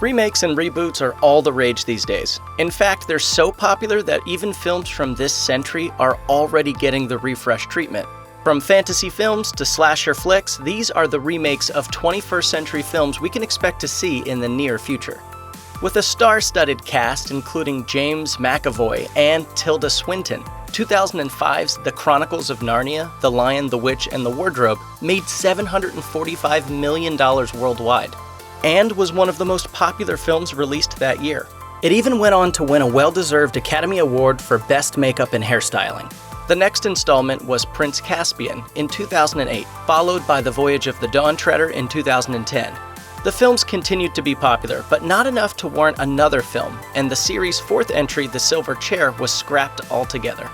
Remakes and reboots are all the rage these days. In fact, they're so popular that even films from this century are already getting the refresh treatment. From fantasy films to slasher flicks, these are the remakes of 21st century films we can expect to see in the near future. With a star-studded cast including James McAvoy and Tilda Swinton, 2005's The Chronicles of Narnia, The Lion, the Witch, and the Wardrobe made $745 million worldwide, and was one of the most popular films released that year. It even went on to win a well-deserved Academy Award for Best Makeup and Hairstyling. The next installment was Prince Caspian in 2008, followed by The Voyage of the Dawn Treader in 2010. The films continued to be popular, but not enough to warrant another film, and the series' fourth entry, The Silver Chair, was scrapped altogether.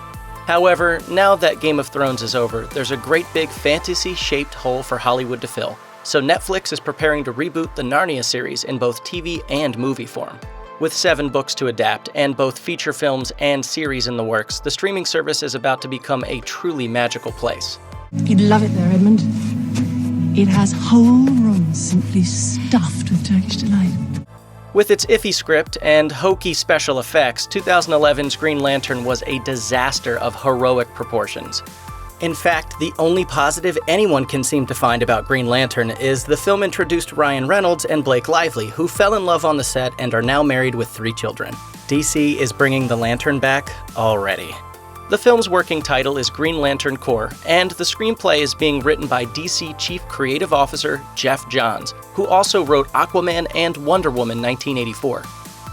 However, now that Game of Thrones is over, there's a great big fantasy-shaped hole for Hollywood to fill, so Netflix is preparing to reboot the Narnia series in both TV and movie form. With 7 books to adapt and both feature films and series in the works, the streaming service is about to become a truly magical place. You'd love it there, Edmund. It has whole rooms simply stuffed with Turkish delight. With its iffy script and hokey special effects, 2011's Green Lantern was a disaster of heroic proportions. In fact, the only positive anyone can seem to find about Green Lantern is the film introduced Ryan Reynolds and Blake Lively, who fell in love on the set and are now married with 3 children. DC is bringing the Lantern back already. The film's working title is Green Lantern Corps, and the screenplay is being written by DC Chief Creative Officer Jeff Johns, who also wrote Aquaman and Wonder Woman 1984.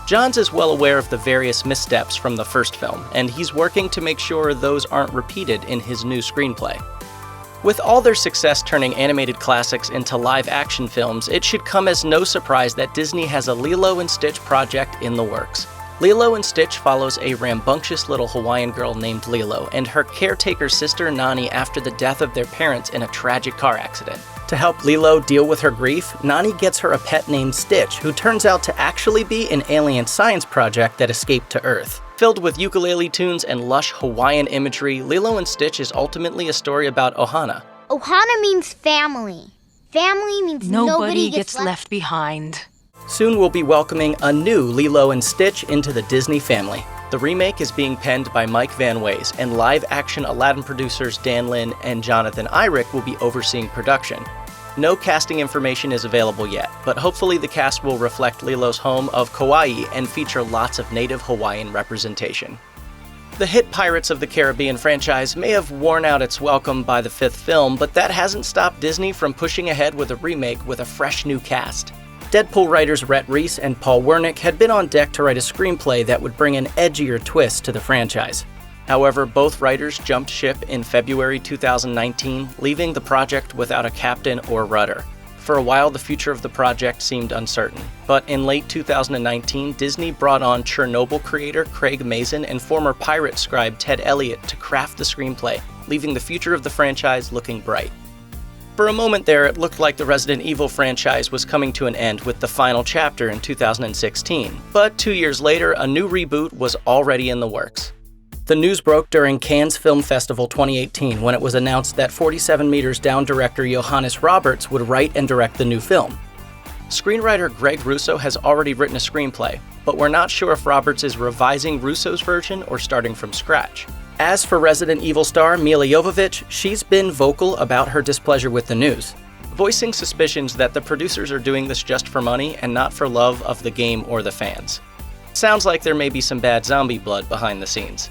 Johns is well aware of the various missteps from the first film, and he's working to make sure those aren't repeated in his new screenplay. With all their success turning animated classics into live-action films, it should come as no surprise that Disney has a Lilo and Stitch project in the works. Lilo and Stitch follows a rambunctious little Hawaiian girl named Lilo and her caretaker sister Nani after the death of their parents in a tragic car accident. To help Lilo deal with her grief, Nani gets her a pet named Stitch, who turns out to actually be an alien science project that escaped to Earth. Filled with ukulele tunes and lush Hawaiian imagery, Lilo and Stitch is ultimately a story about Ohana. Ohana means family. Family means nobody gets left behind. Soon we'll be welcoming a new Lilo and Stitch into the Disney family. The remake is being penned by Mike Van Ways, and live-action Aladdin producers Dan Lin and Jonathan Eyrick will be overseeing production. No casting information is available yet, but hopefully the cast will reflect Lilo's home of Kauai and feature lots of native Hawaiian representation. The hit Pirates of the Caribbean franchise may have worn out its welcome by the 5th film, but that hasn't stopped Disney from pushing ahead with a remake with a fresh new cast. Deadpool writers Rhett Reese and Paul Wernick had been on deck to write a screenplay that would bring an edgier twist to the franchise. However, both writers jumped ship in February 2019, leaving the project without a captain or rudder. For a while, the future of the project seemed uncertain, but in late 2019, Disney brought on Chernobyl creator Craig Mazin and former Pirate scribe Ted Elliott to craft the screenplay, leaving the future of the franchise looking bright. For a moment there, it looked like the Resident Evil franchise was coming to an end with the final chapter in 2016, but 2 years later, a new reboot was already in the works. The news broke during Cannes Film Festival 2018 when it was announced that 47 Meters Down director Johannes Roberts would write and direct the new film. Screenwriter Greg Russo has already written a screenplay, but we're not sure if Roberts is revising Russo's version or starting from scratch. As for Resident Evil star Milla Jovovich, she's been vocal about her displeasure with the news, voicing suspicions that the producers are doing this just for money and not for love of the game or the fans. Sounds like there may be some bad zombie blood behind the scenes.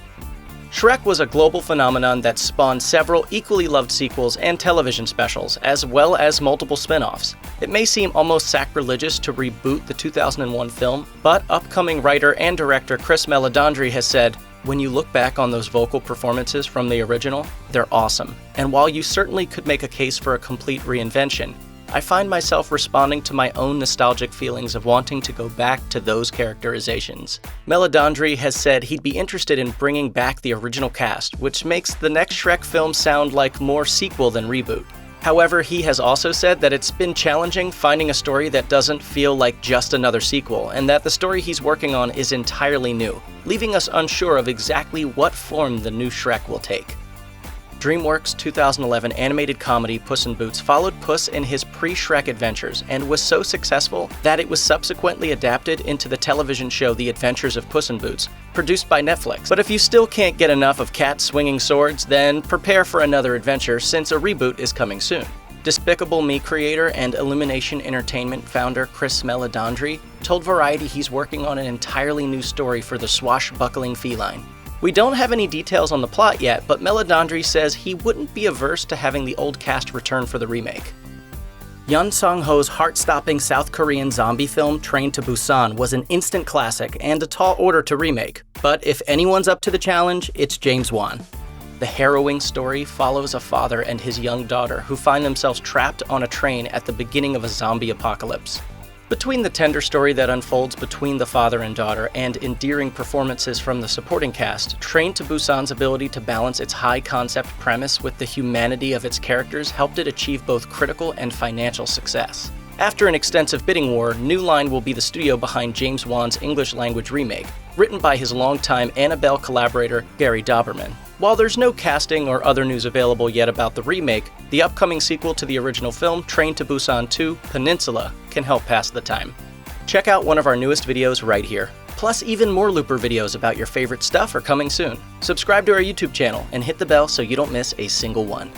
Shrek was a global phenomenon that spawned several equally loved sequels and television specials, as well as multiple spin-offs. It may seem almost sacrilegious to reboot the 2001 film, but upcoming writer and director Chris Meledandri has said, "When you look back on those vocal performances from the original, they're awesome. And while you certainly could make a case for a complete reinvention, I find myself responding to my own nostalgic feelings of wanting to go back to those characterizations." Meledandri has said he'd be interested in bringing back the original cast, which makes the next Shrek film sound like more sequel than reboot. However, he has also said that it's been challenging finding a story that doesn't feel like just another sequel, and that the story he's working on is entirely new, leaving us unsure of exactly what form the new Shrek will take. DreamWorks' 2011 animated comedy Puss in Boots followed Puss in his pre-Shrek adventures and was so successful that it was subsequently adapted into the television show The Adventures of Puss in Boots, produced by Netflix. But if you still can't get enough of cats swinging swords, then prepare for another adventure since a reboot is coming soon. Despicable Me creator and Illumination Entertainment founder Chris Meledandri told Variety he's working on an entirely new story for the swashbuckling feline. We don't have any details on the plot yet, but Meledandri says he wouldn't be averse to having the old cast return for the remake. Yun Sung-ho's heart-stopping South Korean zombie film Train to Busan was an instant classic and a tall order to remake, but if anyone's up to the challenge, it's James Wan. The harrowing story follows a father and his young daughter who find themselves trapped on a train at the beginning of a zombie apocalypse. Between the tender story that unfolds between the father and daughter and endearing performances from the supporting cast, Train to Busan's ability to balance its high-concept premise with the humanity of its characters helped it achieve both critical and financial success. After an extensive bidding war, New Line will be the studio behind James Wan's English-language remake, written by his longtime Annabelle collaborator Gary Dauberman. While there's no casting or other news available yet about the remake, the upcoming sequel to the original film, Train to Busan 2: Peninsula, can help pass the time. Check out one of our newest videos right here. Plus, even more Looper videos about your favorite stuff are coming soon. Subscribe to our YouTube channel and hit the bell so you don't miss a single one.